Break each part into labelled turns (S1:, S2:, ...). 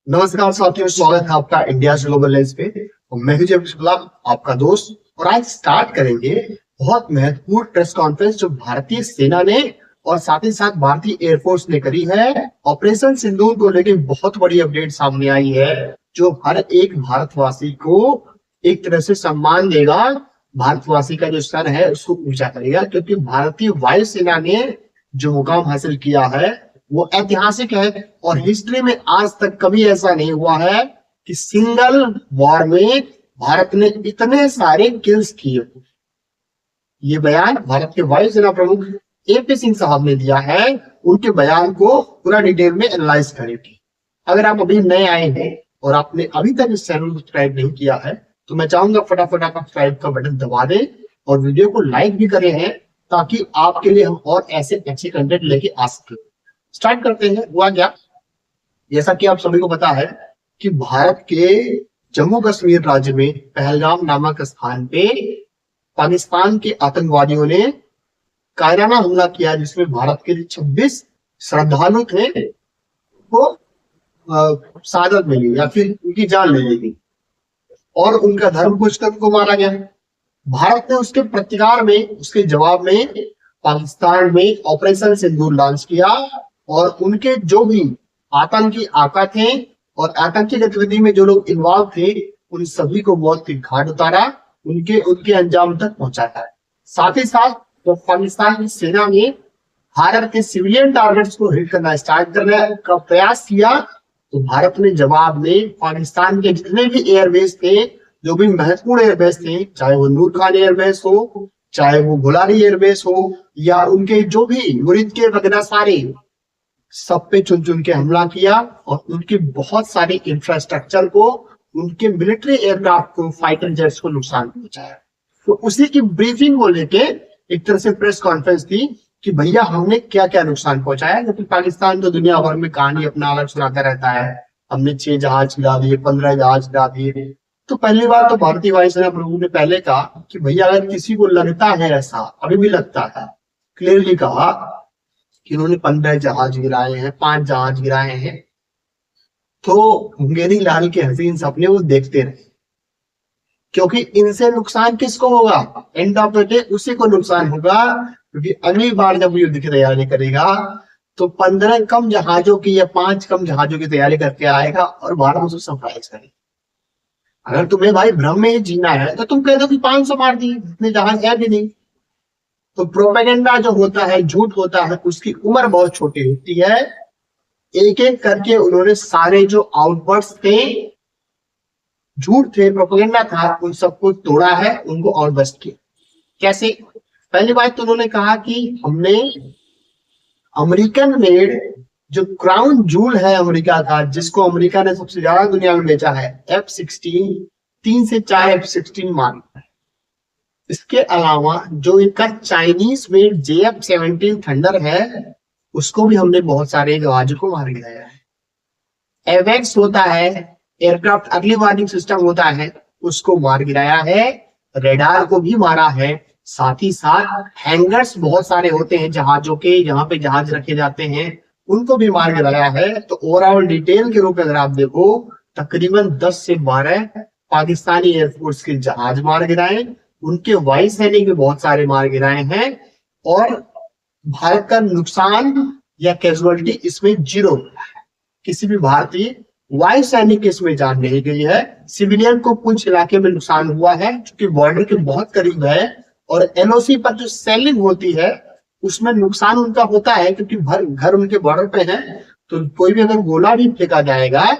S1: नमस्कार साथियों, स्वागत है आपका इंडिया ग्लोबल लेंस पे। और मैं हूं जयपुर शुक्ला, आपका दोस्त। और आज स्टार्ट करेंगे बहुत महत्वपूर्ण प्रेस कॉन्फ्रेंस जो भारतीय सेना ने और साथ ही साथ भारतीय एयरफोर्स ने करी है। ऑपरेशन सिंदूर को लेकर बहुत बड़ी अपडेट सामने आई है जो हर एक भारतवासी को एक तरह से सम्मान देगा। भारतवासी का जो सर है उसको ऊंचा करेगा, क्योंकि भारतीय वायुसेना ने जो मुकाम हासिल किया है वो ऐतिहासिक है। और हिस्ट्री में आज तक कभी ऐसा नहीं हुआ है कि सिंगल वॉर में भारत ने इतने सारे किल्स किए। ये बयान भारत के वायुसेना प्रमुख एपी सिंह साहब ने दिया है। उनके बयान को पूरा डिटेल में एनालाइज करेंगे। अगर आप अभी नए आए हैं और आपने अभी तक इस चैनल को सब्सक्राइब नहीं किया है तो मैं चाहूंगा फटाफट आप सब्सक्राइब का बटन दबा दें और वीडियो को लाइक भी करें हैं, ताकि आपके लिए हम और ऐसे अच्छे कंटेंट लेके आ सके। स्टार्ट करते हैं। हुआ क्या, जैसा कि आप सभी को पता है कि भारत के जम्मू कश्मीर राज्य में पहलगाम नामक स्थान पे पाकिस्तान के आतंकवादियों ने कायराना हमला किया, जिसमें भारत के 26 श्रद्धालु थे वो शहादत मिली या फिर उनकी जान ले ली गई और उनका धर्म पूछ कर उनको मारा गया। भारत ने उसके प्रतिकार में, उसके जवाब में पाकिस्तान में ऑपरेशन सिंदूर लॉन्च किया और उनके जो भी आतंकी आका थे और आतंकी गतिविधि में जो लोग इन्वॉल्व थे उन सभी को मौत की घाट उतारा, उनके अंजाम तक पहुंचाया। साथ ही साथ तो पाकिस्तान की सेना ने भारत के सिविलियन टारगेट्स को हिट करना स्टार्ट करने का प्रयास किया, तो भारत ने जवाब में पाकिस्तान के जितने भी एयरबेस थे, जो भी महत्वपूर्ण एयरबेस थे, चाहे वो नूर खान एयरबेस हो, चाहे वो गुलारी एयरबेस हो या उनके जो भी मुरीद के वगैरह सारे, सब पे चुन चुन के हमला किया और उनके बहुत सारे इंफ्रास्ट्रक्चर को, उनके मिलिट्री एयरक्राफ्ट को, फाइटर जेट्स को नुकसान पहुंचाया। तो उसी की ब्रीफिंग को लेके एक तरह से प्रेस कॉन्फ्रेंस थी कि भैया हमने क्या क्या नुकसान पहुंचाया, क्योंकि पाकिस्तान तो दुनिया भर में कहानी अपना अलग सुनाता रहता है। हमने 6 जहाज गिरा दिए, 15 जहाज गिरा दिए। तो पहली बार तो भारतीय वायुसेना प्रमुख ने पहले कहा कि भैया अगर किसी को लगता है, ऐसा अभी भी लगता है, क्लियरली कहा कि उन्होंने 15 जहाज गिराए हैं, 5 जहाज गिराए हैं, तो मुंगेरी लाल के हसीन सपने वो देखते रहे। क्योंकि इनसे नुकसान किसको होगा? एंड ऑफ द डे उसी को नुकसान होगा, क्योंकि अगली बार जब युद्ध की तैयारी करेगा तो 15 कम जहाजों की या 5 कम जहाजों की तैयारी करके आएगा और भारत उसको सरप्राइज करेगा। अगर तुम्हें भाई भ्रम में जीना है तो तुम कह दो कि 500 मार दिए, इतने जहाज है भी नहीं। तो प्रोपेगेंडा जो होता है, झूठ होता है, उसकी उम्र बहुत छोटी होती है। एक एक करके उन्होंने सारे जो आउटबर्ड्स थे, झूठ थे, प्रोपेगेंडा था, उन सबको तोड़ा है, उनको आउटबर्स्ट किया। कैसे? पहली बात तो उन्होंने कहा कि हमने अमेरिकन मेड जो क्राउन जूल है अमेरिका का, जिसको अमेरिका ने सबसे ज्यादा दुनिया में बेचा है, F-16, 3 से 4 F-16 मान। इसके अलावा जो इनका चाइनीज मेड JF-17 थंडर है, उसको भी हमने बहुत सारे जहाजों को मार गिराया है। एवेक्स होता है, एयरक्राफ्ट अर्ली वार्निंग सिस्टम होता है, उसको मार गिराया है। रेडार को भी मारा है। साथ ही साथ हैंगर्स बहुत सारे होते हैं जहाजों के, जहां पे जहाज रखे जाते हैं, उनको भी मार गिराया है। तो ओवरऑल डिटेल के रूप में अगर आप देखो, तकरीबन 10 से 12 पाकिस्तानी एयरफोर्स के जहाज मार गिराए, उनके वायुसैनिक भी बहुत सारे मार गिराए हैं। और भारत का नुकसान या कैजुअलिटी इसमें 0 है। किसी भी भारतीय वायुसैनिक की इसमें जान नहीं गई है। सिविलियन को कुछ इलाके में नुकसान हुआ है, क्योंकि बॉर्डर के बहुत करीब है, और LOC पर जो सेलिंग होती है उसमें नुकसान उनका होता है, क्योंकि घर उनके बॉर्डर पे है। तो कोई भी अगर गोला भी फेंका जाएगा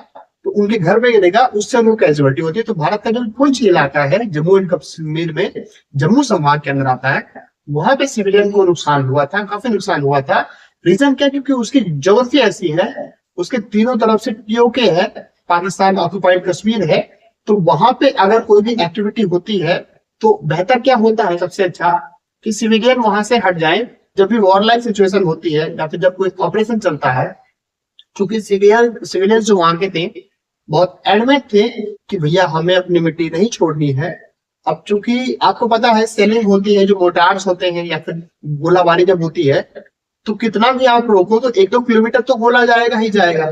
S1: तो उनके घर पे गिरेगा, उससे उनको कैजुअलिटी होती है। तो भारत का जो कुछ इलाका है जम्मू एंड कश्मीर में, जम्मू संभाग के अंदर आता है, वहां पे सिविलियन को नुकसान हुआ था, काफी नुकसान हुआ था। रीजन क्या? क्योंकि उसकी ज्योग्राफी ऐसी है, उसके तीनों तरफ से POK है, पाकिस्तान ऑक्युपाइड कश्मीर है। तो वहां पे अगर कोई भी एक्टिविटी होती है तो बेहतर क्या होता है, सबसे अच्छा, कि सिविलियन वहां से हट जाए। जब भी वॉरलाइक सिचुएशन होती है या फिर जब कोई ऑपरेशन चलता है, क्योंकि सिविलियन जो वहां के थे बहुत एडमेट थे कि भैया हमें अपनी मिट्टी नहीं छोड़नी है। अब चूंकि आपको पता है सेलिंग होती है, जो मोटार्स होते हैं या फिर गोलाबारी जब होती है, तो कितना भी आप रोको तो 1-2 किलोमीटर तो गोला जाएगा ही जाएगा।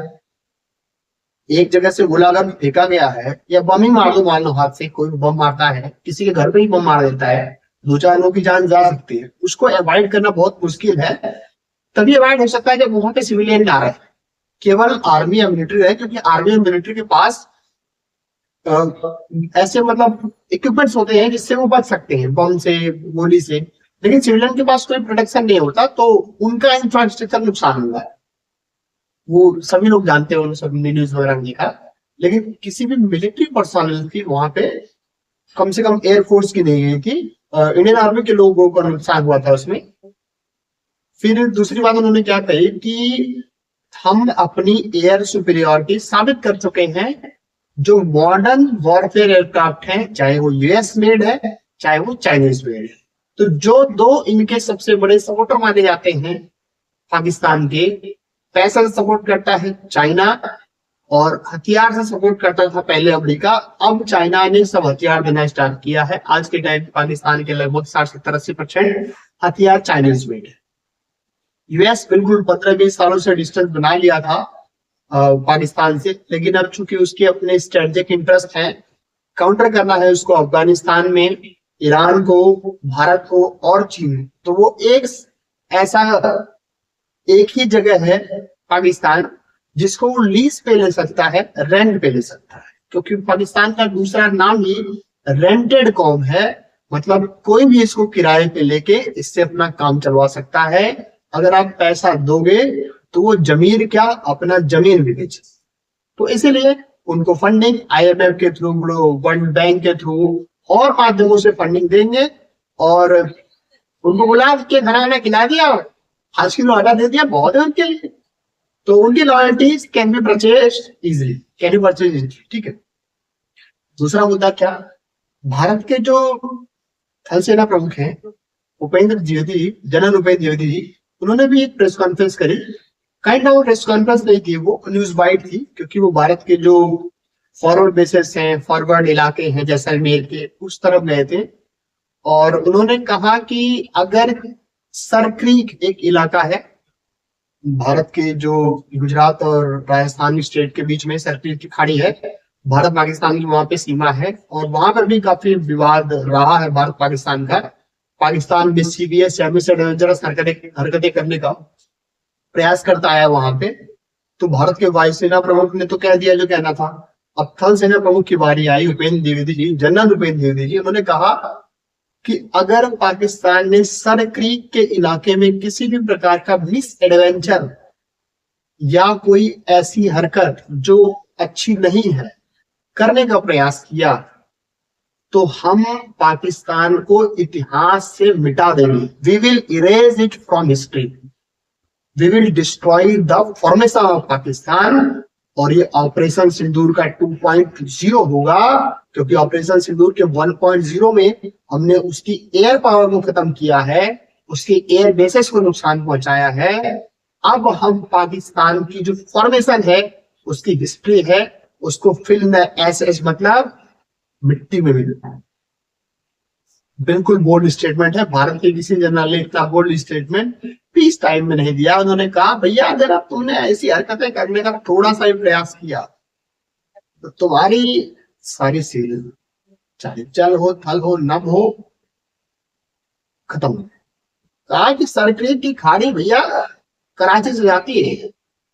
S1: एक जगह से गोला अगर फेंका गया है या बम ही मार दो, मान लो हाथ से कोई बम मारता है, किसी के घर पे ही बम मार देता है, दो चार लोगों की जान जा सकती है, उसको अवॉइड करना बहुत मुश्किल है। तभी अवॉइड हो सकता है जब वहां पे सिविलियन आ रहे हैं, केवल आर्मी या मिलिट्री है, क्योंकि आर्मी और मिलिट्री के पास ऐसे मतलब इक्विपमेंट्स होते हैं जिससे वो बच सकते हैं बम से, गोली से। लेकिन सिविलियन के पास कोई प्रोटेक्शन नहीं होता, तो उनका इंफ्रास्ट्रक्चर नुकसान हुआ है, वो सभी लोग जानते हैं, उन्होंने सभी न्यूज वगैरह में देखा। लेकिन किसी भी मिलिट्री पर्सनल की वहां पे कम से कम एयरफोर्स की नहीं गई थी, इंडियन आर्मी के लोगों को नुकसान हुआ था उसमें। फिर दूसरी बात उन्होंने क्या कही कि हम अपनी एयर सुपीरियोरिटी साबित कर चुके हैं। जो मॉडर्न वॉरफेयर एयरक्राफ्ट हैं, चाहे वो यूएस मेड है चाहे वो चाइनीज मेड है, तो जो दो इनके सबसे बड़े सपोर्टर माने जाते हैं पाकिस्तान के, पैसा से सपोर्ट करता है चाइना और हथियार से सपोर्ट करता था पहले अमेरिका। अब चाइना ने सब हथियार देना स्टार्ट किया है। आज के टाइम पाकिस्तान के लगभग 60-70-80% हथियार चाइनीज मेड है। यूएस बिल्कुल 15-20 सालों से डिस्टेंस बना लिया था पाकिस्तान से, लेकिन अब चूंकि उसके अपने स्ट्रेटेजिक इंटरेस्ट हैं, काउंटर करना है उसको अफगानिस्तान में, ईरान को, भारत को और चीन, तो वो एक ही जगह है पाकिस्तान जिसको वो लीज पे ले सकता है, रेंट पे ले सकता है, क्योंकि पाकिस्तान का दूसरा नाम ही रेंटेड कॉम है। मतलब कोई भी इसको किराए पे लेके इससे अपना काम चलवा सकता है। अगर आप पैसा दोगे तो वो जमीन क्या, अपना जमीन भी बेचे। तो इसीलिए उनको फंडिंग आईएमएफ के थ्रू, वर्ल्ड बैंक के थ्रू और माध्यमों से फंडिंग देंगे, और उनको बुला के खाना खिला दिया, आज की ऑर्डर दे दिया, बहुत है उनके लिए। तो उनकी loyalties can be purchased easily, ठीक है। दूसरा मुद्दा क्या, भारत के जो थल सेना प्रमुख हैं उपेंद्र द्विवेदी जी, जनरल उपेंद्र द्विवेदी जी, उन्होंने भी एक प्रेस कॉन्फ्रेंस करी। काइंड ऑफ प्रेस कॉन्फ्रेंस नहीं थी, वो न्यूज बाइट थी, क्योंकि वो भारत के जो फॉरवर्ड बेसिस हैं, फॉरवर्ड इलाके हैं जैसलमेर के, उस तरफ गए थे। और उन्होंने कहा कि अगर सरक्रीक एक इलाका है भारत के जो गुजरात और राजस्थान स्टेट के बीच में, सरक्रीक की खाड़ी है, भारत पाकिस्तान की वहां पे सीमा है, और वहां पर भी काफी विवाद रहा है भारत पाकिस्तान का। पाकिस्तान भी सीबीएस से एडवेंचरस हरकतें करने का प्रयास करता है वहां पे। तो भारत के वायुसेना प्रमुख ने तो कह दिया जो कहना था। अब थल सेना प्रमुख की बारी आई, उपेंद्र द्विवेदी जी, जनरल उपेंद्र द्विवेदी जी, उन्होंने कहा कि अगर पाकिस्तान ने सर क्रीक के इलाके में किसी भी प्रकार का मिस एडवेंचर या कोई ऐसी हरकत जो अच्छी नहीं है करने का प्रयास किया, तो हम पाकिस्तान को इतिहास से मिटा देंगे। We will erase it from history, we will destroy the formation of Pakistan. और ये ऑपरेशन सिंदूर का 2.0 होगा, क्योंकि ऑपरेशन सिंदूर के 1.0 में हमने उसकी एयर पावर को खत्म किया है, उसकी एयर बेसेस को नुकसान पहुंचाया है। अब हम पाकिस्तान की जो फॉर्मेशन है, उसकी हिस्ट्री है, उसको फिल्म एस मतलब मिट्टी में मिलता है। बिल्कुल बोल्ड स्टेटमेंट है, भारत के किसी जनरल ने इतना बोल्ड स्टेटमेंट पीस टाइम में नहीं दिया। उन्होंने कहा भैया अगर आप तुमने ऐसी हरकतें करने का थोड़ा सा भी प्रयास किया तो तुम्हारी सारी सील, चाहे जल हो, थल हो, नभ हो, खत्म। कहा कि सरक्रीक की खाड़ी भैया कराची से जाती है,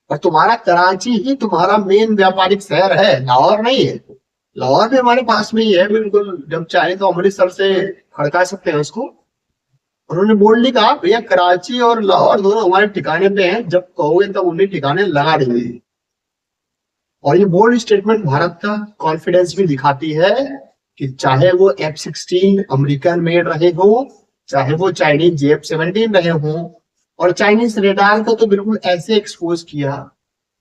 S1: और तुम्हारा कराची ही तुम्हारा मेन व्यापारिक शहर है, लाहौर नहीं है। लाहौर भी हमारे पास में ही है बिल्कुल, जब चाहे तो अमृतसर से खड़का सकते हैं उसको। उन्होंने बोल्डली कहा भैया कराची और लाहौर दोनों हमारे ठिकाने पे हैं, जब कहोगे तब उन्हें ठिकाने लगा देंगे। और ये बोल्ड स्टेटमेंट भारत का कॉन्फिडेंस भी दिखाती है कि चाहे वो F-16 अमेरिकन मेड रहे हो, चाहे वो चाइनीज JF-17 रहे हो, और चाइनीज रेडार को तो बिल्कुल ऐसे एक्सपोज किया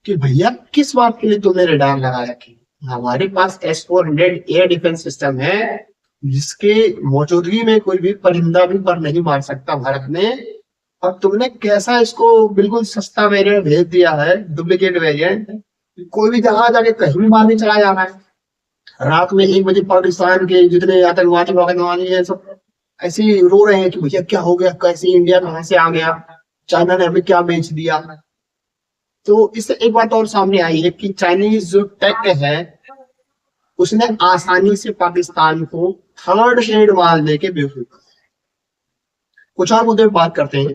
S1: कि भैया किस बात के लिए तुमने रेडार लगा रखी। हमारे पास S-400 एयर डिफेंस सिस्टम है, जिसके मौजूदगी में कोई भी परिंदा भी पर नहीं मार सकता भारत में। अब तुमने कैसा इसको बिल्कुल सस्ता वेरिएंट भेज दिया है, डुप्लीकेट वेरिएंट, कोई भी जहां जाके कहीं भी मारने चला जाना है। रात में 1 बजे पाकिस्तान के जितने आतंकवादी है सब ऐसे ही रो रहे हैं कि भैया क्या हो गया, कैसे इंडिया कहां से आ गया, चाइना ने हमें क्या बेच दिया। तो इससे एक बात और सामने आई है कि चाइनीज जो टेक है उसने आसानी से पाकिस्तान को थर्ड ग्रेड माल देके बेवकूफ कर दिया। कुछ और मुद्दे पे बात करते हैं।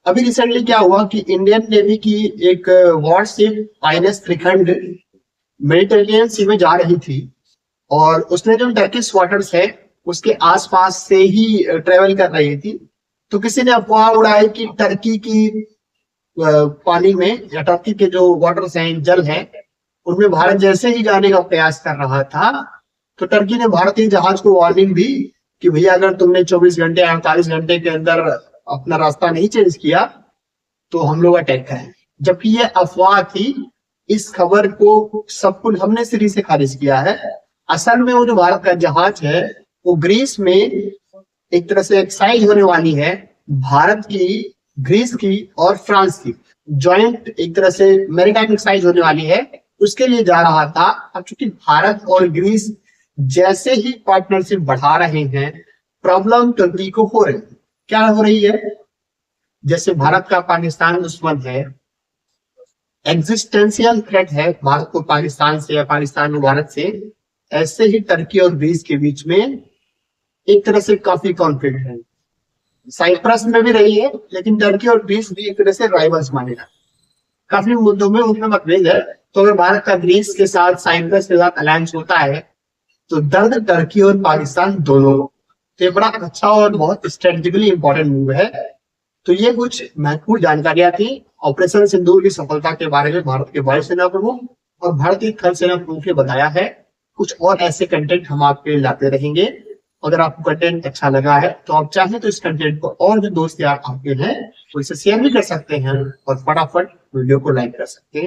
S1: अभी रिसेंटली क्या हुआ कि इंडियन नेवी की एक वॉरशिप INS त्रिखंड मेडिटेरेनियन सी में जा रही थी और उसने जो टर्किश वाटर्स है उसके आसपास से ही ट्रेवल कर रही थी। तो किसी ने अफवाह उड़ाई कि टर्की की पानी में या टर्की के जो वाटर्स हैं, जल है, उनमें भारत जैसे ही जाने का प्रयास कर रहा था तो टर्की ने भारतीय जहाज को वार्निंग दी कि भैया अगर तुमने 24 घंटे 48 घंटे के अंदर अपना रास्ता नहीं चेंज किया तो हम लोग अटैक करें। जबकि ये अफवाह थी। इस खबर को सब कुछ हमने सिरे से खारिज किया है। असल में वो जो भारत का जहाज है वो ग्रीस में एक तरह से एक्साइज होने वाली है, भारत की, ग्रीस की और फ्रांस की जॉइंट एक तरह से मैरीटाइम एक्साइज होने वाली है, उसके लिए जा रहा था। अब चूंकि भारत और ग्रीस जैसे ही पार्टनरशिप बढ़ा रहे हैं, प्रॉब्लम टर्की को हो रही है। क्या हो रही है? जैसे भारत का पाकिस्तान दुश्मन है, एग्जिस्टेंशियल थ्रेट है भारत को पाकिस्तान से या पाकिस्तान को भारत से, ऐसे ही टर्की और ग्रीस के बीच में एक तरह से काफी कॉन्फ्लिक्ट है। साइप्रस में भी रही है, लेकिन टर्की और ग्रीस भी एक तरह से राइवल्स माने जाते, काफी मुद्दों में उनमें मतभेद है। तो अगर भारत का ग्रीस के साथ, साइप्रस के साथ अलायंस होता है तो दर्द टर्की और पाकिस्तान दोनों को। तो ये बड़ा अच्छा और बहुत स्ट्रेटेजिकली इंपॉर्टेंट मूव है। तो ये कुछ महत्वपूर्ण जानकारियां थी ऑपरेशन सिंदूर की सफलता के बारे में भारत के वायुसेना प्रमुख और भारतीय थल सेना प्रमुख ने बताया है। कुछ और ऐसे कंटेंट हम आपके लाते रहेंगे। अगर आपको कंटेंट अच्छा लगा है तो आप चाहें तो इस कंटेंट को और जो दोस्त यार आपके हैं तो इसे शेयर भी कर सकते हैं और फटाफट वीडियो को लाइक कर सकते हैं।